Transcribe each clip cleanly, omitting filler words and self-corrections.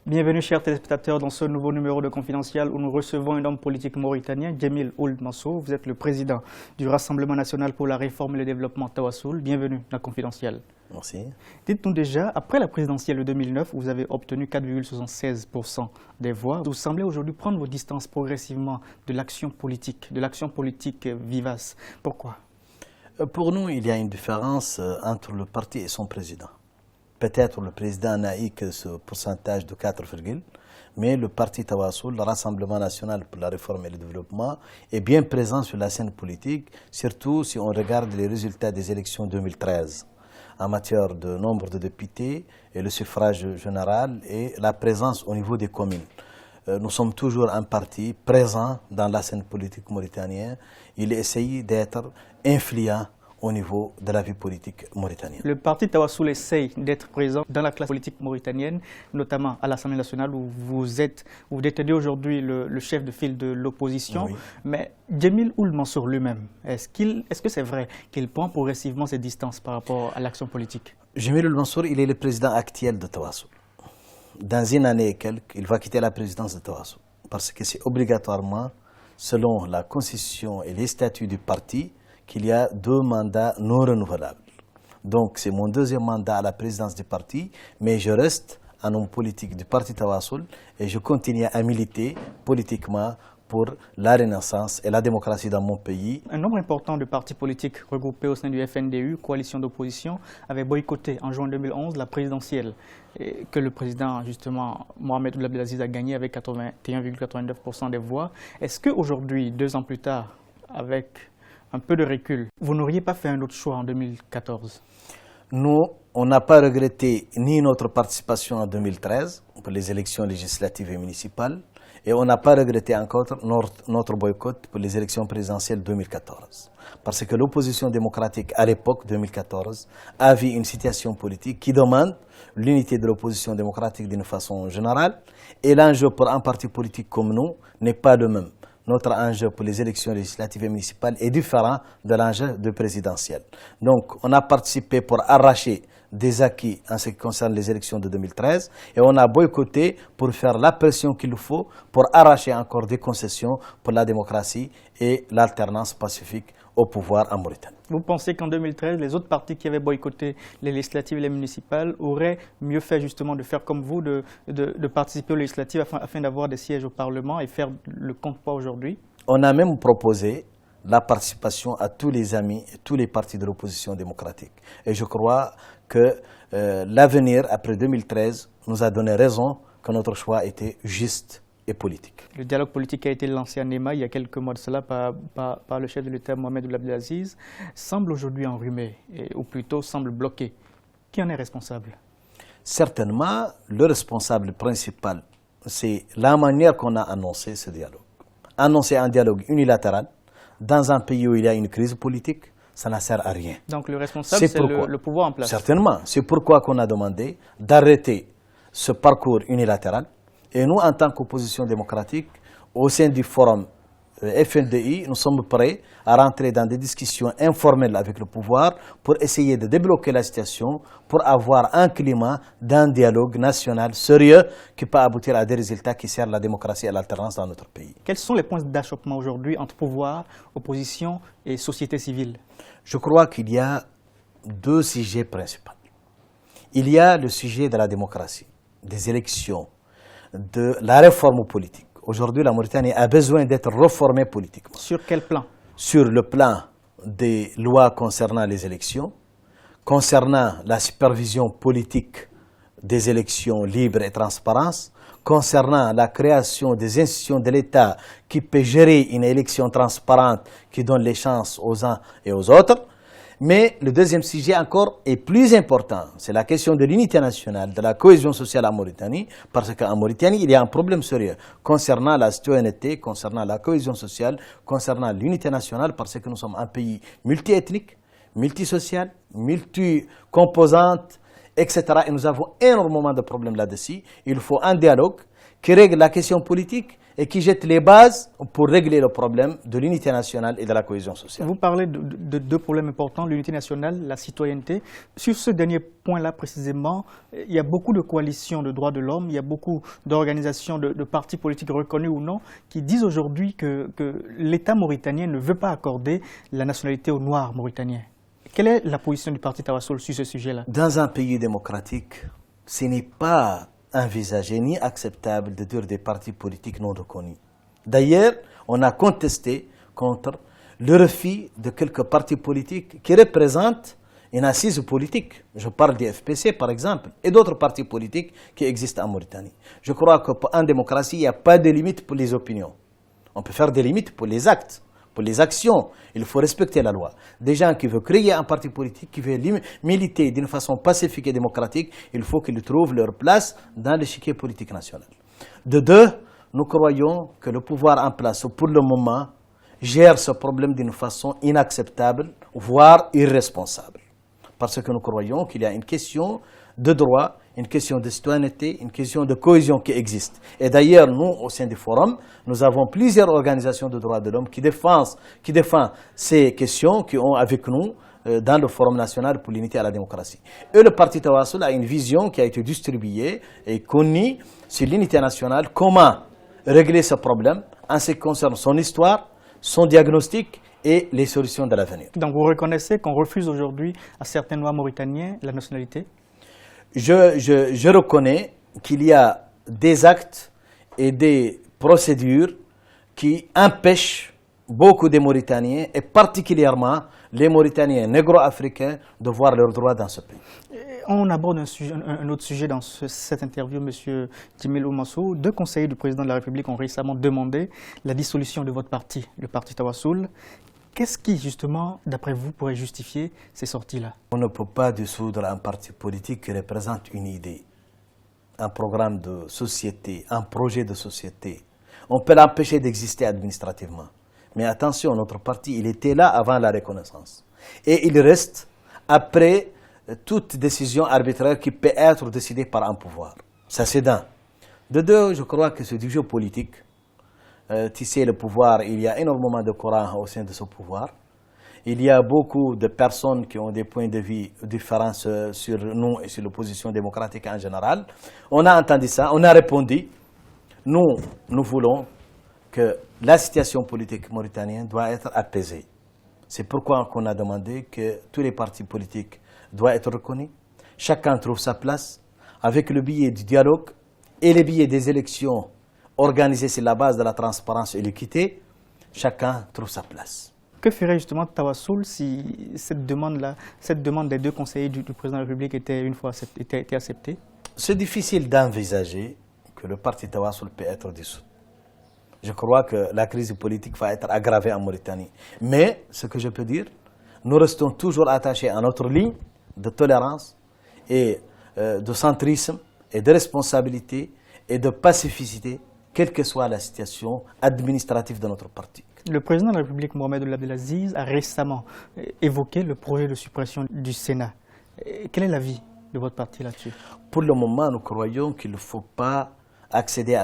Bienvenue chers téléspectateurs dans ce nouveau numéro de Confidentiel où nous recevons un homme politique mauritanien, Djemil Ould Mansour. Vous êtes le président du Rassemblement national pour la réforme et le développement Tawassoul. Bienvenue dans Confidentiel. Merci. Dites-nous déjà, après la présidentielle de 2009, vous avez obtenu 4,76% des voix. Vous semblez aujourd'hui prendre vos distances progressivement de l'action politique vivace. Pourquoi? Pour nous, il y a une différence entre le parti et son président. Peut-être le président n'a eu que ce pourcentage de 4, mais le parti Tawassoul, le Rassemblement national pour la réforme et le développement, est bien présent sur la scène politique, surtout si on regarde les résultats des élections 2013 en matière de nombre de députés et le suffrage général et la présence au niveau des communes. Nous sommes toujours un parti présent dans la scène politique mauritanienne. Il essaye d'être influent au niveau de la vie politique mauritanienne. Le parti Tawassoul essaye d'être présent dans la classe politique mauritanienne, notamment à l'Assemblée nationale où vous détenez aujourd'hui le chef de file de l'opposition. Oui. Mais Djemil Ould Mansour lui-même, est-ce que c'est vrai qu'il prend progressivement ses distances par rapport à l'action politique? Djemil Ould Mansour, il est le président actuel de Tawassoul. Dans une année et quelques, il va quitter la présidence de Tawassoul parce que c'est obligatoirement, selon la constitution et les statuts du parti, qu'il y a 2 mandats non renouvelables. Donc c'est mon 2e mandat à la présidence du parti, mais je reste un homme politique du parti Tawassoul et je continue à militer politiquement pour la renaissance et la démocratie dans mon pays. Un nombre important de partis politiques regroupés au sein du FNDU, coalition d'opposition, avait boycotté en juin 2011 la présidentielle que le président, justement, Mohamed Ould Abdelaziz a gagné avec 81,89% des voix. Est-ce qu'aujourd'hui, 2 ans plus tard, avec un peu de recul, vous n'auriez pas fait un autre choix en 2014? Nous, on n'a pas regretté ni notre participation en 2013 pour les élections législatives et municipales, et on n'a pas regretté encore notre boycott pour les élections présidentielles 2014. Parce que l'opposition démocratique à l'époque, 2014, a vu une situation politique qui demande l'unité de l'opposition démocratique d'une façon générale, et l'enjeu pour un parti politique comme nous n'est pas le même. Notre enjeu pour les élections législatives et municipales est différent de l'enjeu de présidentiel. Donc, on a participé pour arracher des acquis en ce qui concerne les élections de 2013 et on a boycotté pour faire la pression qu'il faut pour arracher encore des concessions pour la démocratie et l'alternance pacifique au pouvoir en Mauritanie. Vous pensez qu'en 2013, les autres partis qui avaient boycotté les législatives et les municipales auraient mieux fait justement de faire comme vous, de participer aux législatives afin d'avoir des sièges au Parlement et faire le contrepoids aujourd'hui? On a même proposé la participation à tous les amis et tous les partis de l'opposition démocratique. Et je crois que l'avenir après 2013 nous a donné raison que notre choix était juste et politique. Le dialogue politique qui a été lancé à Néma il y a quelques mois de cela par le chef de l'État Mohamed Ould Abdelaziz semble aujourd'hui enrhumé, ou plutôt semble bloqué. Qui en est responsable? Certainement, le responsable principal, c'est la manière qu'on a annoncé ce dialogue. Annoncer un dialogue unilatéral dans un pays où il y a une crise politique, ça ne sert à rien. Donc le responsable, c'est le pouvoir en place? Certainement. C'est pourquoi qu'on a demandé d'arrêter ce parcours unilatéral. Et nous, en tant qu'opposition démocratique, au sein du forum FNDI, nous sommes prêts à rentrer dans des discussions informelles avec le pouvoir pour essayer de débloquer la situation, pour avoir un climat d'un dialogue national sérieux qui peut aboutir à des résultats qui servent la démocratie et l'alternance dans notre pays. Quels sont les points d'achoppement aujourd'hui entre pouvoir, opposition et société civile? Je crois qu'il y a 2 sujets principaux. Il y a le sujet de la démocratie, des élections, de la réforme politique. Aujourd'hui, la Mauritanie a besoin d'être réformée politiquement. Sur quel plan? Sur le plan des lois concernant les élections, concernant la supervision politique des élections libres et transparentes, concernant la création des institutions de l'État qui peut gérer une élection transparente qui donne les chances aux uns et aux autres. Mais le deuxième sujet encore est plus important, c'est la question de l'unité nationale, de la cohésion sociale en Mauritanie, parce qu'en Mauritanie, il y a un problème sérieux concernant la citoyenneté, concernant la cohésion sociale, concernant l'unité nationale, parce que nous sommes un pays multiethnique, multisocial, multicomposante, etc. Et nous avons énormément de problèmes là-dessus. Il faut un dialogue qui règle la question politique et qui jette les bases pour régler le problème de l'unité nationale et de la cohésion sociale. Vous parlez de deux problèmes importants, l'unité nationale, la citoyenneté. Sur ce dernier point-là précisément, il y a beaucoup de coalitions de droits de l'homme, il y a beaucoup d'organisations, de partis politiques reconnus ou non, qui disent aujourd'hui que l'État mauritanien ne veut pas accorder la nationalité aux Noirs mauritaniens. Quelle est la position du parti Tawassoul sur ce sujet-là? Dans un pays démocratique, ce n'est pas envisagé ni acceptable de dire des partis politiques non reconnus. D'ailleurs, on a contesté contre le refus de quelques partis politiques qui représentent une assise politique. Je parle des FPC par exemple et d'autres partis politiques qui existent en Mauritanie. Je crois qu'en démocratie, il n'y a pas de limite pour les opinions. On peut faire des limites pour les actes. Pour les actions, il faut respecter la loi. Des gens qui veulent créer un parti politique, qui veulent militer d'une façon pacifique et démocratique, il faut qu'ils trouvent leur place dans l'échiquier politique national. De deux, nous croyons que le pouvoir en place, pour le moment, gère ce problème d'une façon inacceptable, voire irresponsable. Parce que nous croyons qu'il y a une question de droit, une question de citoyenneté, une question de cohésion qui existe. Et d'ailleurs, nous, au sein du Forum, nous avons plusieurs organisations de droits de l'homme qui défendent ces questions, qui ont avec nous dans le Forum national pour l'unité à la démocratie. Et le parti Tawassoul a une vision qui a été distribuée et connue sur l'unité nationale, comment régler ce problème en ce qui concerne son histoire, son diagnostic et les solutions de l'avenir. Donc vous reconnaissez qu'on refuse aujourd'hui à certains Noirs mauritaniens la nationalité? Je reconnais qu'il y a des actes et des procédures qui empêchent beaucoup de Mauritaniens, et particulièrement les Mauritaniens négro-africains, de voir leurs droits dans ce pays. On aborde un autre sujet dans cette interview, M. Djimil Oumassou. Deux conseillers du président de la République ont récemment demandé la dissolution de votre parti, le parti Tawassoul. Qu'est-ce qui, justement, d'après vous, pourrait justifier ces sorties-là? On ne peut pas dissoudre un parti politique qui représente une idée, un programme de société, un projet de société. On peut l'empêcher d'exister administrativement. Mais attention, notre parti, il était là avant la reconnaissance. Et il reste après toute décision arbitraire qui peut être décidée par un pouvoir. Ça, c'est d'un. De deux, je crois que c'est du jeu politique. Tu sais, le pouvoir, il y a énormément de courants au sein de ce pouvoir. Il y a beaucoup de personnes qui ont des points de vue différents sur nous et sur l'opposition démocratique en général. On a entendu ça, on a répondu. Nous voulons que la situation politique mauritanienne doit être apaisée. C'est pourquoi on a demandé que tous les partis politiques doivent être reconnus. Chacun trouve sa place avec le biais du dialogue et le biais des élections organisées sur la base de la transparence et l'équité. Chacun trouve sa place. Que ferait justement Tawassoul si cette demande des deux conseillers du président de la République était une fois acceptée? C'est difficile d'envisager que le parti Tawassoul peut être dissous. Je crois que la crise politique va être aggravée en Mauritanie. Mais, ce que je peux dire, nous restons toujours attachés à notre ligne de tolérance et de centrisme et de responsabilité et de pacificité, quelle que soit la situation administrative de notre parti. Le président de la République, Mohamed Ould Abdelaziz, a récemment évoqué le projet de suppression du Sénat. Quel est l'avis de votre parti là-dessus? Pour le moment, nous croyons qu'il ne faut pas accéder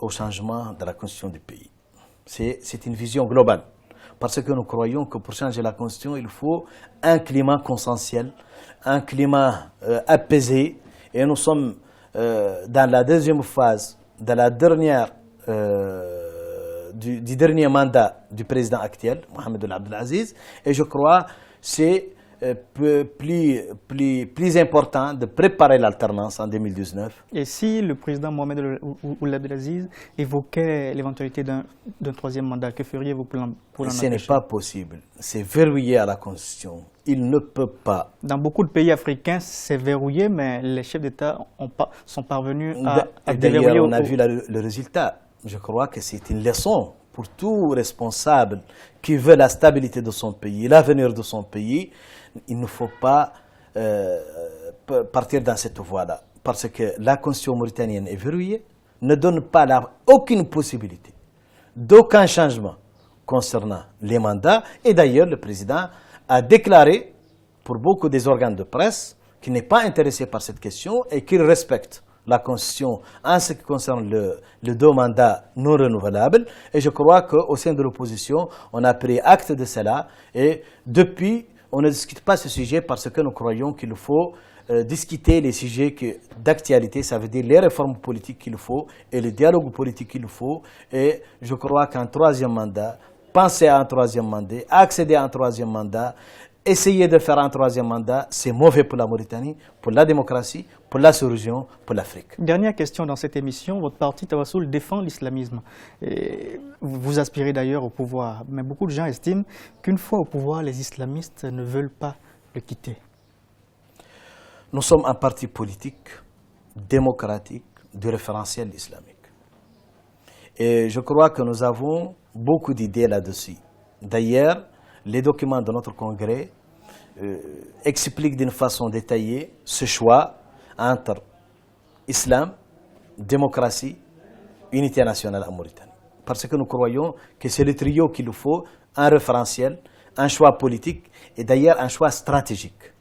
au changement de la constitution du pays. C'est une vision globale. Parce que nous croyons que pour changer la constitution, il faut un climat consensuel, un climat apaisé. Et nous sommes dans la deuxième phase de la dernière, du dernier mandat du président actuel, Mohamed Ould Abdelaziz. Et je crois que c'est plus important de préparer l'alternance en 2019. Et si le président Mohamed Ould Abdelaziz évoquait l'éventualité d'un troisième mandat, que feriez-vous pour l'en empêcher? Ce n'est pas possible. C'est verrouillé à la Constitution. Il ne peut pas. Dans beaucoup de pays africains, c'est verrouillé, mais les chefs d'État sont parvenus à déverrouiller. D'ailleurs, on a vu le résultat. Je crois que c'est une leçon pour tout responsable qui veut la stabilité de son pays, l'avenir de son pays. Il ne faut pas partir dans cette voie-là. Parce que la constitution mauritanienne est verrouillée, ne donne pas aucune possibilité d'aucun changement concernant les mandats. Et d'ailleurs, le président a déclaré, pour beaucoup des organes de presse, qu'il n'est pas intéressé par cette question et qu'il respecte la Constitution en ce qui concerne le 2 mandats non renouvelables. Et je crois qu'au sein de l'opposition, on a pris acte de cela. Et depuis, on ne discute pas ce sujet parce que nous croyons qu'il faut discuter les sujets d'actualité, ça veut dire les réformes politiques qu'il faut et le dialogue politique qu'il faut. Et je crois qu'un 3e mandat, penser à un 3e mandat, accéder à un 3e mandat, essayer de faire un 3e mandat, c'est mauvais pour la Mauritanie, pour la démocratie, pour la sous-région, pour l'Afrique. Dernière question dans cette émission. Votre parti Tawassoul défend l'islamisme. Vous aspirez d'ailleurs au pouvoir, mais beaucoup de gens estiment qu'une fois au pouvoir, les islamistes ne veulent pas le quitter. Nous sommes un parti politique, démocratique, du référentiel islamique. Et je crois que nous avons beaucoup d'idées là-dessus. D'ailleurs, les documents de notre congrès expliquent d'une façon détaillée ce choix entre islam, démocratie, unité nationale en Mauritanie. Parce que nous croyons que c'est le trio qu'il nous faut, un référentiel, un choix politique et d'ailleurs un choix stratégique.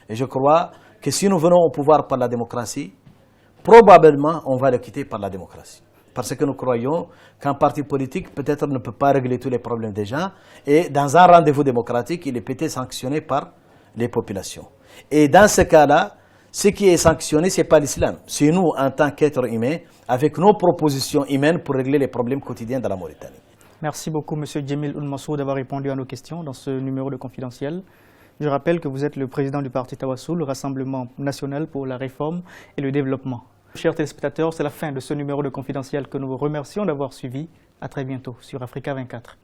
Et je crois que si nous venons au pouvoir par la démocratie, probablement on va le quitter par la démocratie. Parce que nous croyons qu'un parti politique peut-être ne peut pas régler tous les problèmes des gens et dans un rendez-vous démocratique, il est peut-être sanctionné par les populations. Et dans ce cas-là, ce qui est sanctionné, ce n'est pas l'islam. C'est nous, en tant qu'êtres humains, avec nos propositions humaines pour régler les problèmes quotidiens de la Mauritanie. Merci beaucoup, M. Djemil Ould-Mansour, d'avoir répondu à nos questions dans ce numéro de Confidentiel. Je rappelle que vous êtes le président du parti Tawassoul, le Rassemblement national pour la réforme et le développement. Chers téléspectateurs, c'est la fin de ce numéro de Confidentiel que nous vous remercions d'avoir suivi. À très bientôt sur Africa 24.